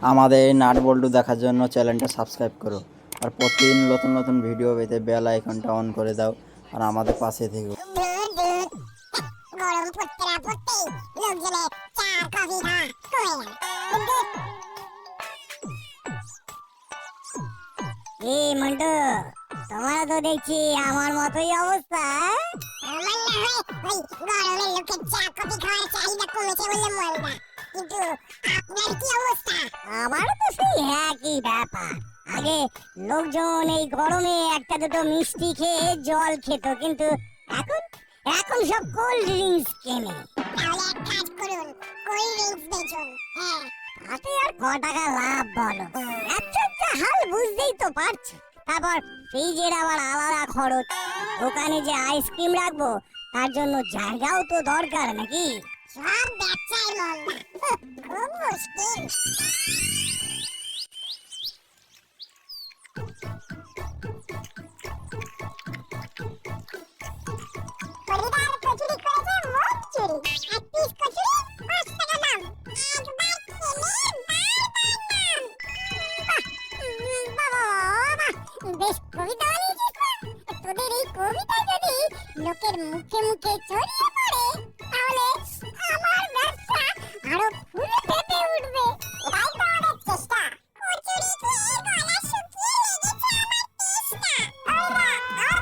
আমাদের এই নাট বল্টু দেখার জন্য চ্যানেলটা সাবস্ক্রাইব করো আর প্রতিদিন নতুন নতুন ভিডিও পেতে বেল আইকনটা অন করে দাও আর আমাদের পাশে থেকো। গরম পড়তে না পড়তেই লোকজনে চা কফি খাওয়া কমে গেল। মন্টু, তোমার তো দেখছি আমার মতোই অবস্থা। আমার না হয় ওই গরমের লোকের চা কফি খাওয়ার চাহিদা কমেছে বলে মনে, কিন্তু আপনার কি অবস্থা? আমারও তো সেই একই ব্যাপার। আগে লোকজন এই গরমে একটা দুটো মিষ্টি খেয়ে জল খেত, কিন্তু এখন এখন সব কোল্ড ড্রিঙ্কস কেনে। তাহলে এক কাজ করুন, কোল্ড ড্রিঙ্কস বেচুন। হ্যাঁ, তাতে আর ক টাকা লাভ বলো? একটা একটা হাল বুঝতেই তো পারছো। তারপর ফ্রিজের আবার আলাদা খরচ, দোকানে যে আইসক্রিম রাখবো তার জন্য জায়গাও তো দরকার নাকি? সব ব্যবসায় মন্দা, খুব মুশকিল। পরিবার কচুরি করেছে মোট চুরি, এক পিস কচুরি 5 টাকা দাম, একবার খেলে বারবার নাম। বাবা, বেশ কবিতা বানিয়েছিস না? তোদের এই কবিতা যদি লোকের মুখে মুখে ছড়িয়ে পড়ে তাহলে আমার ব্যবসা আরো ফুলে ফেপে উঠবে। এটাই তো আমাদের চেষ্টা। কচুরি খেয়ে গলা শুকিয়ে লেগেছে আমার তেষ্টা। আমরা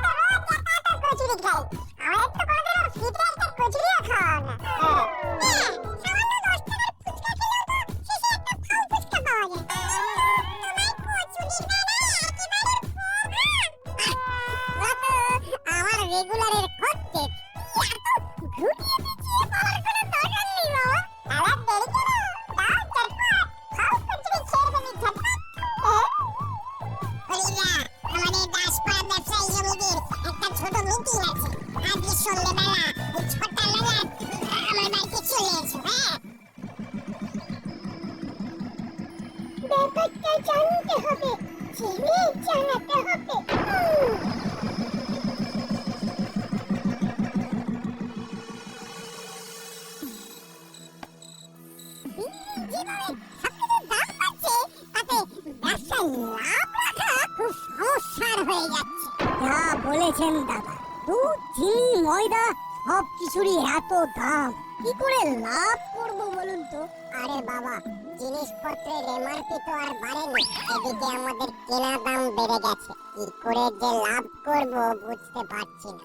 তো রোজ একটা কচুরি খাই, আমাদের তো কোনোদিনও ফ্রিতে একটা কচুরিও খাওয়াও না। হ্যাঁ, সামান্য 10 টাকার ফুচকা খেলেও তো শেষে একটা ফাউ ফুচকা পাওয়া যায়। তোমার কচুরি বেলায় একেবারে আমার রেগুলারের খদ্দের, এত ঘুরিয়ে পিছিয়ে বলার কোনো দরকার নেই বাবা। আবার দেরি করো, দাও চটপট, খাও কচুরি খেয়ে ফেলি ঝটপট। হরিরা, আমাদের দাসপাড়া ব্যবসায়ী জমিদের একটা ছোট মিটিং আছে। আজকে সন্ধ্যেবেলা ওই 6টা নাগাদ আমার বাড়িতে চলে এসো। হ্যাঁ, ব্যাপারটা জানতে হবে, জেনে জানাতে হবে। যেভাবে সবকিছুর দাম বাড়ছে, তাতে ব্যবসায় লাভ রাখা খুব সমস্যার হয়ে যাচ্ছে। যা বলেছেন দাদা, দুধ, চিনি, ময়দা সব কিছুরই এত দাম, কি করে লাভ করব বলুন তো? আরে বাবা, জিনিসপত্রের এমআরপি তো আর বাড়েনি, এদিকে আমাদের কেনা দাম বেড়ে গেছে। কি করে যে লাভ করব বুঝতে পারছি না।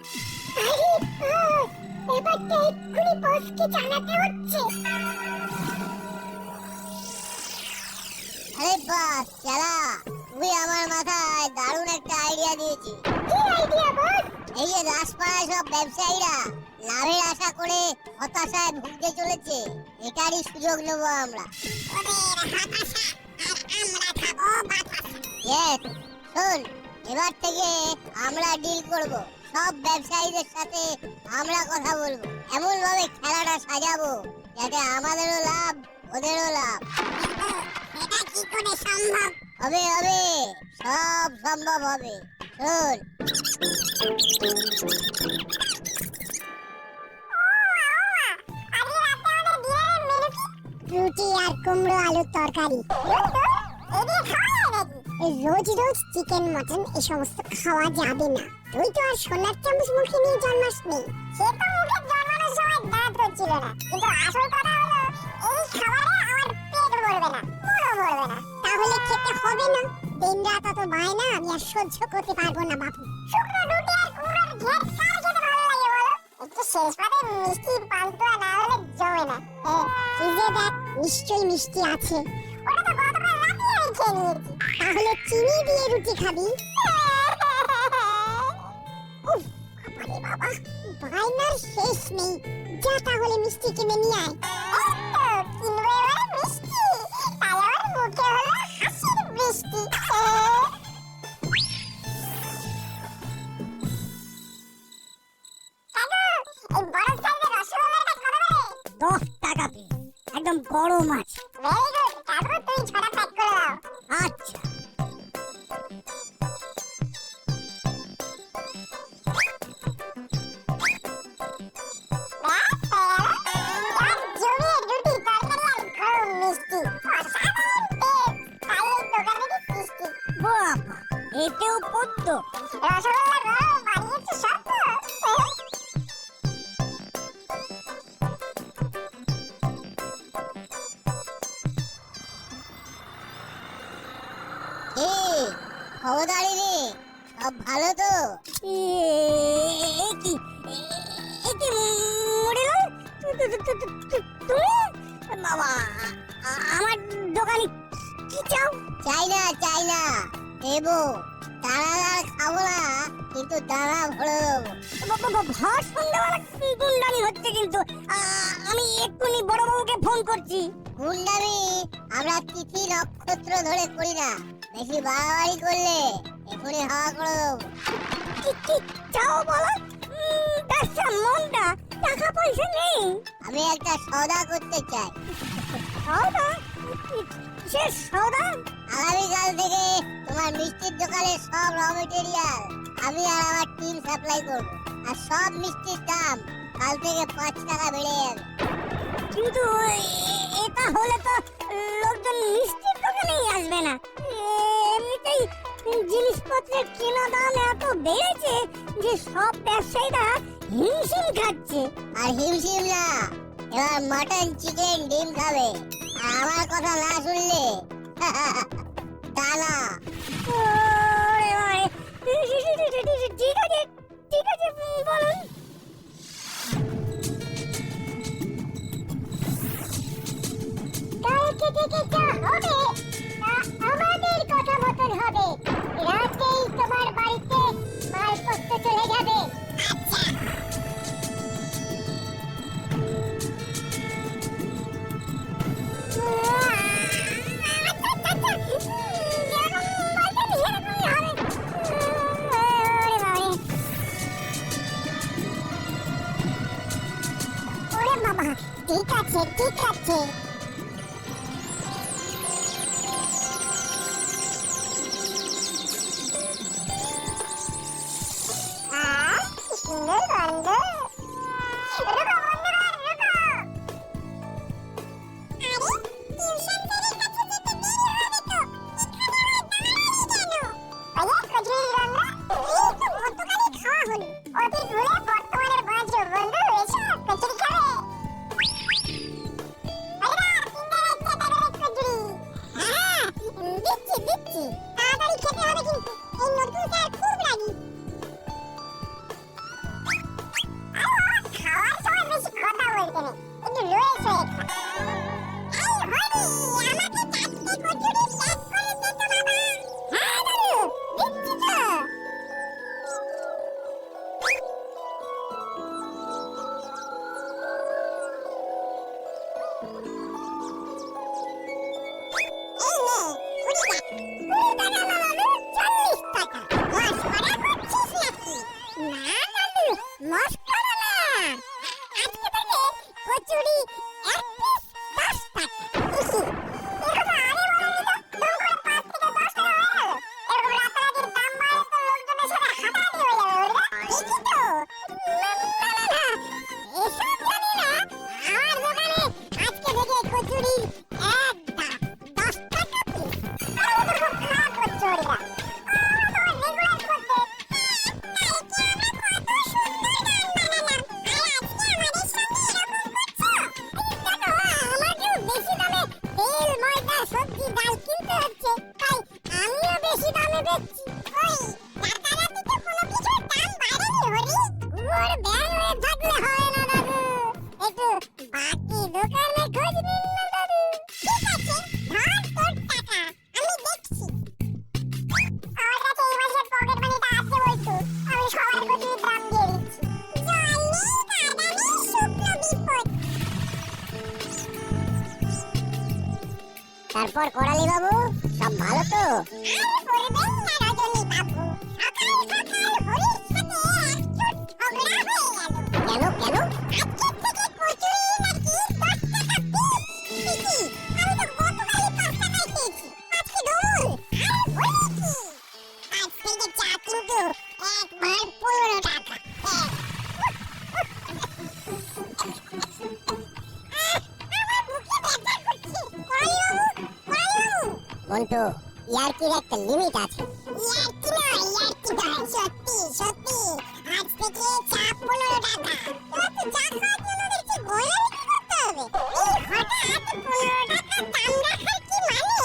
আরে বস, ব্যাপারটা এক্ষুনি বসকে জানাতে হচ্ছে। আরে বাস চালা, তুই আমার মাথায় দারুণ একটা আইডিয়া দিয়েছিস। কি আইডিয়া বস? এই যে দাসপাড়ায় সব ব্যবসায়ীরা লাভের আশা করে হতাশায় ভুগতে চলেছে, এটারই সুযোগ নেবো আমরা। ওদের হতাশা আর আমরা খাবো বাতাসা। ইয়েস, শোন, এবার থেকে আমরা ডিল করব, সব ব্যবসায়ীদের সাথে আমরা কথা বলবো, এমন ভাবে খেলাটা সাজাবো যাতে আমাদেরও লাভ ওদেরও লাভ। এটা কি করে সম্ভব? হবে হবে, সব সম্ভব হবে। শোন, রুটি আর কুমড়ো আলুর তরকারি। রোজ রোজ চিকেন মটন এই সমস্ত খাওয়া যাবে না। তুই তো আর সোনার চামচ মুখে নিয়ে জন্মাসনি। সে তো মুখে জন্মানোর সময় দাঁত হচ্ছিল না, কিন্তু আসল কথা হলো এই খাবারে আমার পেট ভরবে না, মনও ভরবে না। তাহলে খেতে হবে না। দিন রাত অত বায়না আমি আর সহ্য করতে পারবো না বাপু। শুকনো রুটি আর কুমড়োর ঘের কার খেতে ভালো লাগে বলো? একটু শেষ পাতে মিষ্টি পান্তুয়া না হলে জমে না। ফ্রিজে দেখ, নিশ্চয়ই মিষ্টি আছে। ওটা তো গতকাল রাতে আমি খেয়ে নিয়েছি। তাহলে চিনি দিয়ে রুটি খাবি? উফ, বাবারে বাবা, বায়নার শেষ নেই। যা তাহলে মিষ্টি কিনে নিয়ে আয়। কিনবো এবারে মিষ্টি, তাই আমার মুখে হলো হাসির বৃষ্টি। এই বড় সাইজের রসগোল্লাটা কত করে? 10 টাকা পিস, একদম গরম আছে। ভেরি গুড, তারপর তুই 6টা প্যাক করে দাও। আচ্ছা, জমিয়ে রুটি তরকারি আর গরম মিষ্টি, অসাধারণ টেস্ট। খেতেও পড়তো। রসগোল্লা গো বানিয়েছে সব তো। খবরদারি রে, সব ভালো তো? কি মরিলাল, তুমি বাবা আমার দোকানে কি চাও? চাই না দেবো, দাঁড়া খাবো না, কিন্তু দাঁড়া ভরে দেবো। ভর সন্ধ্যাবেলা গুন্ডামি হচ্ছে কিন্তু, আমি এক্ষুনি বড়বাবুকে ফোন করছি। গুন্ডামি আমরা তিথি নক্ষত্র ধরে করি না, বেশি বাড়াবাড়ি করলে এক্ষুনি হাওয়া করে দেবো। কি চাও বলো? ব্যবসা মন্দা, টাকা পয়সা নেই। আমি একটা সওদা করতে চাই। সওদা? কিসের সওদা? আগামীকাল থেকে তোমার মিষ্টির দোকানে সব র মেটেরিয়াল আমি আর আমার টিম সাপ্লাই করব, আর সব মিষ্টির দাম কাল থেকে 5 টাকা বেড়ে যাবে। কিন্তু এটা হলে তো লোকজন মিষ্টির দোকানেই আসবে না। এমনিতেই জিনিসপত্রের কেনা দাম এত বেড়েছে যে সব ব্যবসায়ীরা হিমশিম খাচ্ছে। আর হিমশিম না, এবার মটন চিকেন ডিম খাবে, আর আমার কথা না শুনলে দানা। ঠিক আছে বলুন। কালকে থেকে যা হবে তা আমাদের কথা মতন হবে। রাতেই তোমার বাড়িতে মালপত্র চলে যাবে। আচ্ছা। ঠিক আছে ঠিক আছে। সুন্দর গন্ধ। রুকো বন্ধুরা রুকো। আরে টিউশন স্যারের কাছে যেতে দেরি হবে তো, এখানে আর দাঁড়ালি কেন? ওই কচুরি রান্না এই তো গতকালই খাওয়া হলো। অতীত ভুলে বর্তমানের বাঁচো বন্ধু, এসো কচুরি খাবে। দিচ্ছি তাড়াতাড়ি খেতে হবে, কিন্তু এই নতুন স্যার খুব রাগী। খাওয়ার সময় বেশি কথা বলতে নেই, একটু লয়ে সয়ে খা। এই হরি, আমাকে 4টে কচুরি প্যাক করে দে তো বাবা। হ্যাঁ দাদু, দিচ্ছি তো। এই নে 20 টাকা। 20 টাকা না বাবু, 40 টাকা। মস্করা করছিস নাকি? না দাদু, মস্করা না। আজকে থেকে কচুরি এক পিস 10 টাকা। এরকম আগে বলেনি তো, দুম করে 5 থেকে 10 টাকা হয়ে গেল। এরকম রাতারাতির দাম বাড়লে তো লোকজনের সাথে হাতাহাতি হয়ে যাবে ওরা। ঠিকই তো। না, এসব জানি না। আমার দোকানে আজকে থেকে কচুরি এক দাম 10 টাকা পিস। আরে ও তো খুব খারাপ করছে ওরা। সবজি ডাল কিনতে হচ্ছে, তাই আমিও বেশি দামে বেচছি। ওই রাতারাতি তো কোনো কিছুর দাম বাড়েনি হরি। ওর ব্যান হয়ে থাকলে হয় না দাদু, একটু বাকি দোকানে খোঁজ নিন না দাদু। ঠিক আছে, ধর তোর টাকা, আমি দেখছি। আমার কাছে এই মাসের পকেট মানিটা আছে বলতো, আমি সবার কচুরির দাম দিয়ে দিচ্ছি। জল নেই, কাদা নেই, শুকনো বিপদ। তারপর করালি বাবু, সব ভালো তো? আর করবেন না রজনী বাবু, সকাল সকাল হরির সাথে একজোট ঝগড়া হয়ে গেল। কেন? আজকের থেকে কচুরি নাকি 10 টাকা পিস। দিদি, আমি তো গতকালই 5 টাকায় খেয়েছি, আজকে ডবল। আর বলি কি, আজ থেকে চা কিন্তু একবার 15 টাকা। আমার বুকে ব্যথা করছে। করালি বাবু, মন্টু, ইয়ার্কির একটা লিমিট আছে। ইয়ার্কি না সত্যি সত্যি আজ থেকে চাপ 15 টাকা। এবার তো যা খাওয়ার জন্য দেখছি গয়না বিক্রি করতে হবে। এই হঠাৎ 15 টাকা দাম রাখার কি মানে?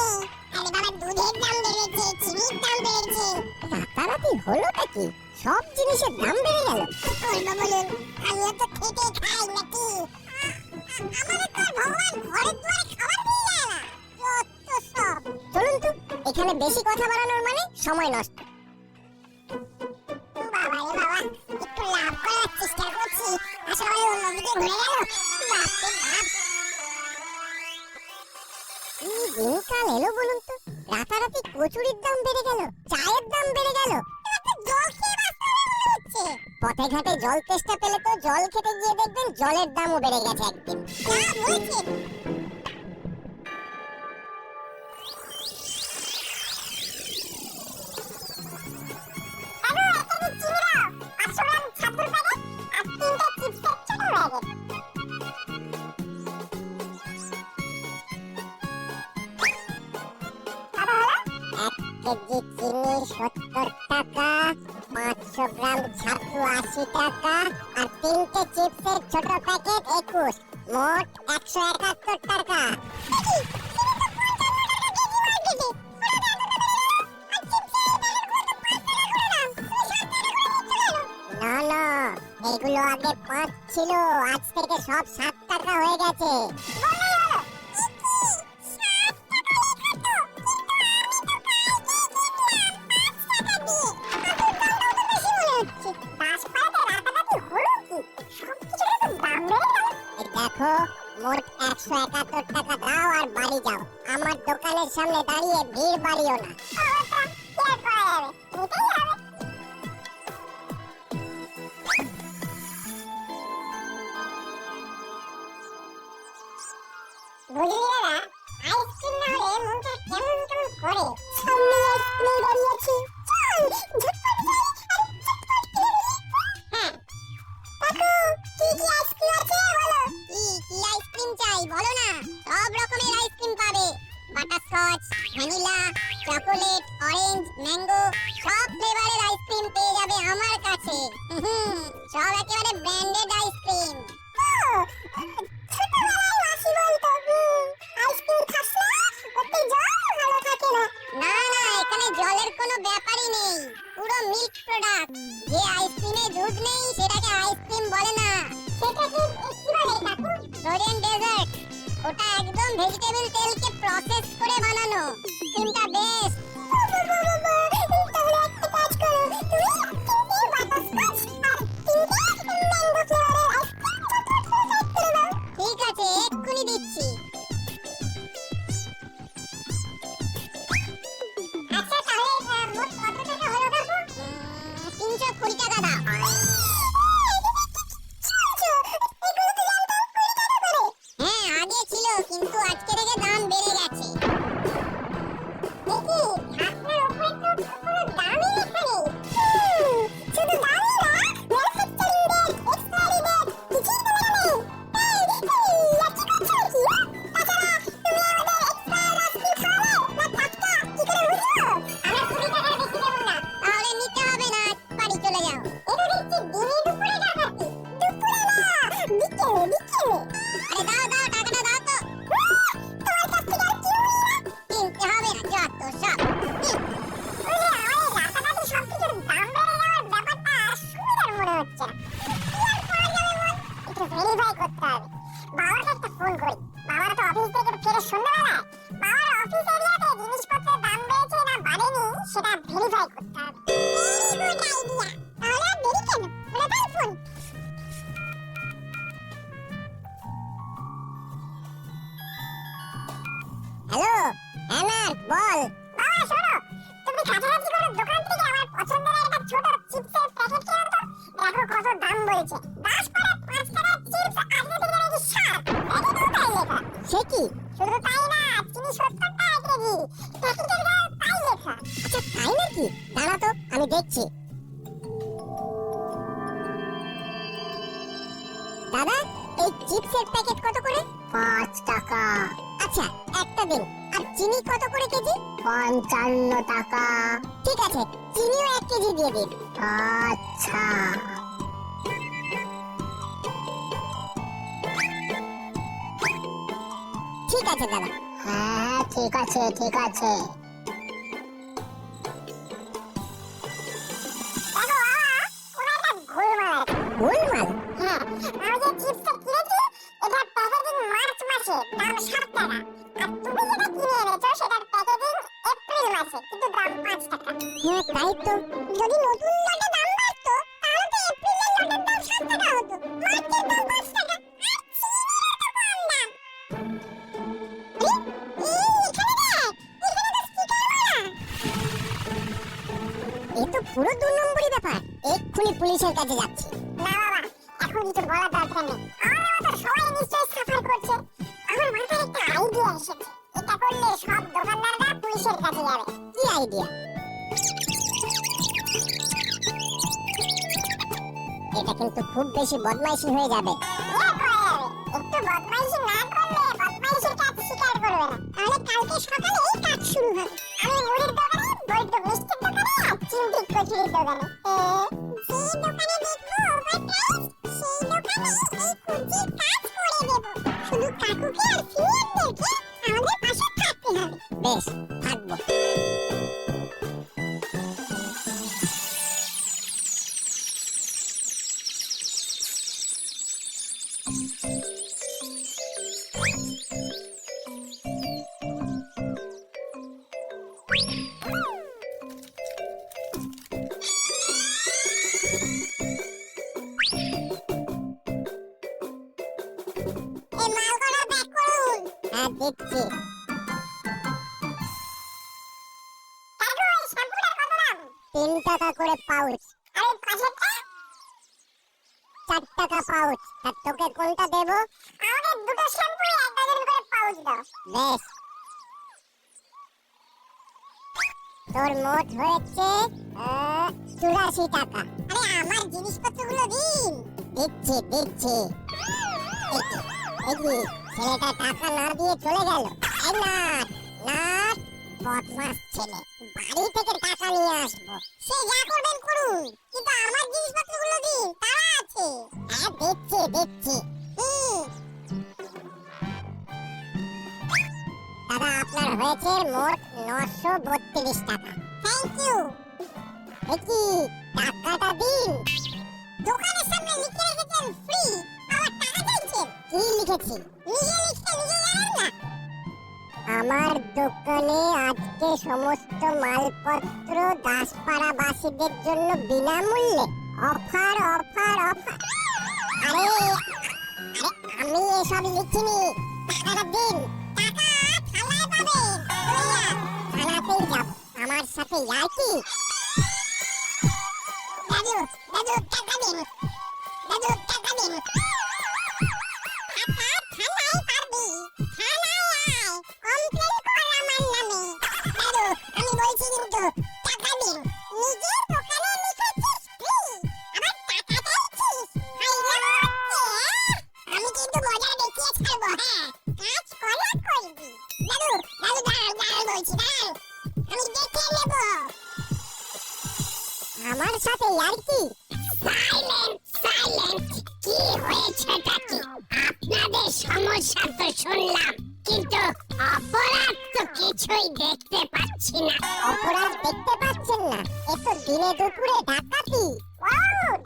আরে বাবা, দুধের দাম বেড়েছে, চিনির দাম বেড়েছে। রাতারাতি হলোটা কি? সব জিনিসের দাম বেড়ে গেল। করবো বলুন, আমিও তো খেটে খাই নাকি। আমাদের তো আর ভগবান ঘরে দুয়ারে খাবার দিয়ে যায় না। যত সব। চলুন তো, এখানে বেশি কথা বাড়ানোর মানে সময় নষ্ট। বাবা রে বাবা, একটু লাভ করার চেষ্টা করছি, আসলে অন্যদিকে ঘুরে গেল। বাপরে বাপ। কি দিনকাল এলো বলুন তো? রাতারাতি কচুরির দাম বেড়ে গেল, চায়ের দাম বেড়ে গেল। এবার তো জল খেয়ে বাঁচতে হবে মনে হচ্ছে। পথে ঘাটে জল তেষ্টা পেলে তো জল খেতে গিয়ে দেখবেন জলের দামও বেড়ে গেছে একদিন। যা বলেছেন। আরে এখানে চিনি দাও, 500 গ্রাম ছাতুর প্যাকেট আর 3টে চিপসের ছোট প্যাকেট। বাবা হলো? 1 কেজি চিনি 70 টাকা, 500 গ্রাম ছাতু 80 টাকা, আর 3টে চিপসের ছোট প্যাকেট 21, মোট 171 টাকা। না না, এগুলো আগে 5 ছিল, আজ থেকে সব 7 টাকা হয়ে গেছে। এই দেখো, মোট 171 টাকা দাও আর বাড়ি যাও। আমার দোকানের সামনে দাঁড়িয়ে ভিড় বাড়িও না। বুঝলি দাদা, আইসক্রিম না হলে মনটা কেমন কেমন করে। সামনে আইসক্রিম দাঁড়িয়েছি, চল ঝটপট যাই আর ঝটপট কিনে ফেলি। হ্যাঁ, দেখো কি কি আইসক্রিম আছে বলো। কি আইসক্রিম চাই বলো না, সব রকমের আইসক্রিম পাবে। Butterscotch, vanilla, chocolate, orange, mango, সব ফ্লেভারের আইসক্রিম পেয়ে যাবে আমার কাছে। সব একেবারে ব্র্যান্ডেড আইসক্রিম। ছোটবেলায় মাসি বলতো, আইসক্রিম খাস না, ওতে জল ভালো থাকে না। না না, এখানে জলের কোনো ব্যাপারই নেই, পুরো মিল্ক প্রোডাক্ট। যে আইসক্রিমে দুধ নেই সেটাকে আইসক্রিম বলে না। সেটাকে কি বলে কাকু? Frozen dessert. ওটা একদম ভেজিটেবল তেলকে প্রসেস করে বানানো। ক্রিমটা বেস্ট। তাহলে একটা কাজ করো, তুমি 3টে বাটারস্কচ আর 3টে ম্যাঙ্গো ফ্লেভারের আইসক্রিম ঠিক আছে, এক্ষুনি দিচ্ছি। আচ্ছা তাহলে মোট কত টাকা হলো কাকু? 320 টাকা দাও। হ্যাঁ, আগে ছিল, কিন্তু আজকে থেকে দাম বেড়ে গেছে। দেখি, আপনার উপরে তো কোনো দামই লেখা নেই। শুধু দামই না, ম্যানুফ্যাকচারিং ডেট, এক্সপায়ারি ডেট কিছুই তো লেখা নেই। কি করছো কি? তাছাড়া তুমি আমাদের এক্সপায়ার আইসক্রিম খাওয়াবে না টাটকা, কি করে বুঝবো? আমরা 20 টাকার বেশি দেব না। তাহলে নিতে হবে না, বাড়ি চলে যাও। এটা দেখছি দিনে দুপুরে ডাকাতি। দুপুরে না, বিকেলে বিকেলে। আরে দাও দাও, টাকাটা দাও তো। তোমার কাছ থেকে আর কি কিনতে হবে না, যত সব। রাতারাতি সবকিছুর দাম বেড়ে যাওয়ার ব্যাপারটা সুবিধার মনে হচ্ছে না। কি আর করা যাবে বল? একটু ভেরিফাই করতে হবে। বাবাকে একটা ফোন করি। বাবার তো অফিস থেকে ফেরে সন্ধ্যাবেলায়। বাবার অফিস এরিয়াতে জিনিসপত্রের দাম বেড়েছে না বাড়েনি সেটা ভেরিফাই করতে হবে। Very good idea. তাহলে আর দেরি কেন? বলে দাও ফোন। হ্যালো, হ্যাঁ বল। বাবা শোনো, তুমি কাছাকাছি কোনো দোকান থেকে আমার পছন্দের একটা ছোট চিপসের প্যাকেট কিনো তো। দেখো কত দাম বলছে। 10 করে 5 টাকার চিপস আজকে থেকে নাকি 7। প্যাকেটেও তাই লেখা। সে কি? শুধু তাই না, চিনি 70 টাকা কেজি। প্যাকেটের গায়ে তাই লেখা। আচ্ছা তাই নাকি? দাঁড়া তো, আমি দেখছি। দাদা, এই চিপসের প্যাকেট কত করে? 5 টাকা। আচ্ছা একটা দিন, আর চিনি কত করে কেজি? 55 টাকা। ঠিক আছে, চিনিও 1 কেজি দিয়ে দিন। আচ্ছা। ঠিক আছে দাদা। হ্যাঁ ঠিক আছে ঠিক আছে। গোলমাল? হ্যাঁ, আমি যে চিপসটা কিনেছি এটার প্যাকেজিং মার্চ মাসে, দাম 7 টাকা। আর তুমি যেটা কিনে এনেছো সেটার প্যাকেজিং এপ্রিল মাসে, কিন্তু দাম 5 টাকা। হ্যাঁ তাই তো। যদি নতুন লটে দাম বাড়তো তাহলে তো এপ্রিলের লটের দাম 7 টাকা হতো, মার্চের দাম 5 টাকা। আর চিনির তো কম দাম। এখানে দেখ, এখানে তো স্টিকার মারা। এ তো পুরো 2 নম্বরই ব্যাপার। এক্ষুনি পুলিশের কাছে যাচ্ছি। না বাবা, এখন কিছু বলার দরকার নেই। আমার মতো সবাই নিশ্চয়ই সাফার করছে। আমার মাথায় একটা আইডিয়া এসেছে। এটা করলে সব দোকানদাররা পুলিশের কাছে যাবে। কি আইডিয়া? এটা কিন্তু খুব বেশি বদমাইশি হয়ে যাবে। এ করা যাবে। একটু বদমাইশি না করলে বদমাইশির কাজ স্বীকার করবে না। তাহলে কালকে সকালেই কাজ শুরু হবে। আমি মুড়ির দোকানে, বৈদ্য মিষ্টির দোকানে আর চিমটি কচুরির দোকানে। যে দোকানে দেখবো ওভারপ্রাইস, সেই দোকানে এই কুচির কাজ করে দেব। শুধু কাকুকে আর ফিরিয়ানদেরকে আমাদের পাশে থাকতে হবে। বেশ, থাকবো। এই মালগুলো প্যাক করুন। হ্যাঁ দিচ্ছি। কাকু, এই শ্যাম্পুটার কত দাম? 3 টাকা করে পাউচ। আর ওই পাশেরটা? 4 টাকা পাউচ। তা তোকে কোনটা দেব? আমাকে দুটো শ্যাম্পু 1 ডজন করে পাউচ দাও। বেশ। তোর মোট হয়েছে 84 টাকা। আরে আমার জিনিসপত্রগুলো দিন। দিচ্ছি দিচ্ছি। এই কি, ছেলেটা টাকা না দিয়ে চলে গেল? এই নাট, নাট, বদমাস ছেলে। বাড়ি থেকে টাকা নিয়ে আসবো। সে যা করবেন করুন, কিন্তু আমার জিনিসপত্রগুলো দিন, তারা আছে। হ্যাঁ দিচ্ছি দিচ্ছি। দাদা আপনার হয়েছে মোট 932 টাকা। Thank you. এই কি, টাকাটা দিন। দোকানের সামনে লিখে রেখেছেন ফ্রি, আবার টাকা চাইছেন। কি লিখেছি? নিজে লিখতে নিজে জানেন না। আমার দোকানে আজকে সমস্ত মালপত্র দাসপাড়াবাসীদের জন্য বিনামূল্যে। Offer offer offer. আরে আমি এসব লিখিনি। টাকাটা দিন। টাকা থালায় পাবেন। লইয়া। থানাতেই যাব। আমার সাথে ইয়ার্কি? দাদু, দাদু টাকা দিন। দাদু টাকা দিন। টাকা থানায় পারবি। থানায় আয়। কমপ্লেন কর আমার নামে। দাদু, আমি বলছি কিন্তু টাকা দিন। নিজের দোকানে লিখেছিস ফ্রি, আবার টাকা চাইছিস। হাইরে হচ্ছে। আমি কিন্তু মজা দেখিয়ে ছাড়বো। হ্যাঁ, কাজ করা করবি। দাদু, দাদু দাঁড়ান, দাঁড়ান বলছি, দাঁড়ান। আমি দেখে নেব। আমার সাথে ইয়ার্কি? Silent, silent. কি হয়েছেটা কি? আপনাদের সমস্যা তো শুনলাম, কিন্তু অপরাধ তো কিছুই দেখতে পাচ্ছি না। অপরাধ দেখতে পাচ্ছেন না? এ তো দিনে দুপুরে ডাকাতি। ও,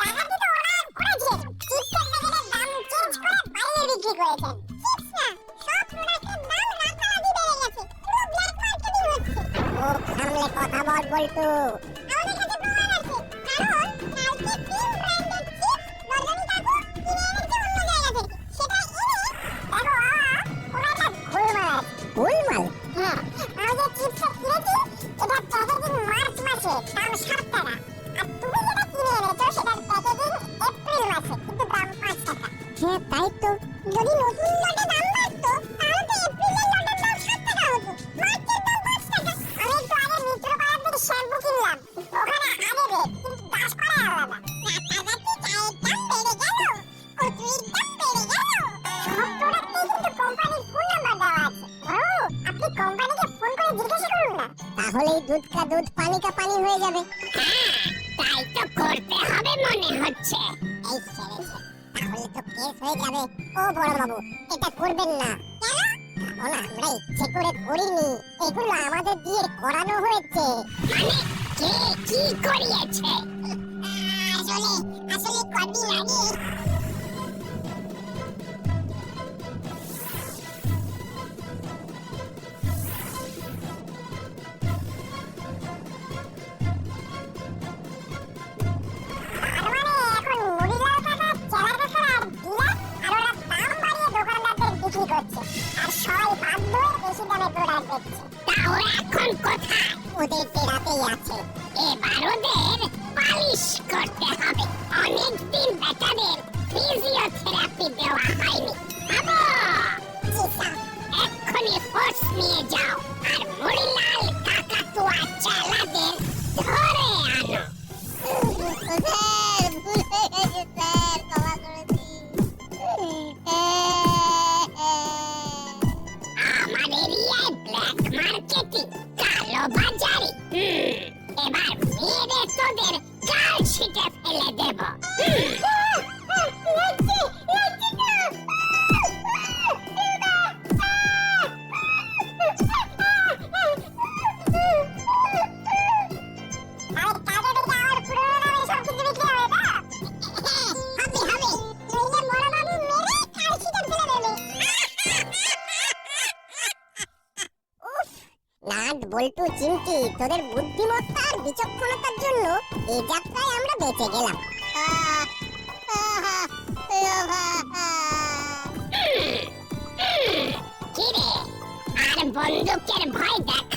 ডাকাতি তো ওরা করেছে। চিপসের প্যাকেটের দাম চেঞ্জ করে বাইরে বিক্রি করেছেন। চিপস না, সব প্রোডাক্টের দাম রাতারাতি বেড়ে গেছে। পুরো ব্ল্যাক মার্কেটিং হচ্ছে। ও সামলে কথা বল বলটু। আমাদের কাছে প্রমাণ আছে, কারণ কালকে 3 ব্র্যান্ডের চিপস রজনী কাকু কিনে এনেছে অন্য জায়গা থেকে। সেটা এনে দেখো ওরা একটা গোলমাল আছে। গোলমাল? হ্যাঁ, আমি যে চিপসটা কিনেছি এটা প্যাকেজিং মার্চ মাসে, দাম 7 টাকা। আর তুমি যেটা কিনে এনেছো সেটার প্যাকেজিং এপ্রিল মাসে, কিন্তু দাম 5 টাকা। হ্যাঁ তাই তো। যদি নতুন লটে দাম বাড়তো তাহলে তো এপ্রিলের লটের দাম 7 টাকা হতো, মার্চের দাম 5 টাকা। আমি একটু আগে মিত্রপাড়া থেকে শ্যাম্পু কিনলাম, তাহলেই দুধ কা দুধ পানি কা পানি হয়ে যাবে। তাই তো করতে হবে মনে হচ্ছে। এই সেরেছে, তাহলে তো কেস হয়ে যাবে। ও বড় বাবু, এটা করবেন না। কেন? কারণ আমরা ইচ্ছে করে করিনি, এগুলো আমাদের দিয়ে করানো হয়েছে। মানে কে কি করিয়েছে? আসলে কদিন আগে ওদের তেরাতেই আছে। এবার ওদের পালিশ করতে হবে। অনেকদিন বেটাদের ফিজিওথেরাপি দেওয়া হয়নি। বাবু, এক্ষুনি ফোর্স নিয়ে যাও আর মুড়িলাল কাকাতুয়া চেলাদের ধরে আনো। স্যার, ভুল হয়ে গেছে স্যার, ক্ষমা করে দিন। আমার এরিয়ায় ব্ল্যাক মার্কেটিং, কালো বাজারি। এবার মেরে তোদের গাল ছিটে ফেলে দেব। নাট বল্টু চিমটি, তোদের বুদ্ধিমত্তা আর বিচক্ষণতার জন্য এই যাত্রায় আমরা বেঁচে গেলাম। কিরে, আর বন্দুকের ভয় দেখ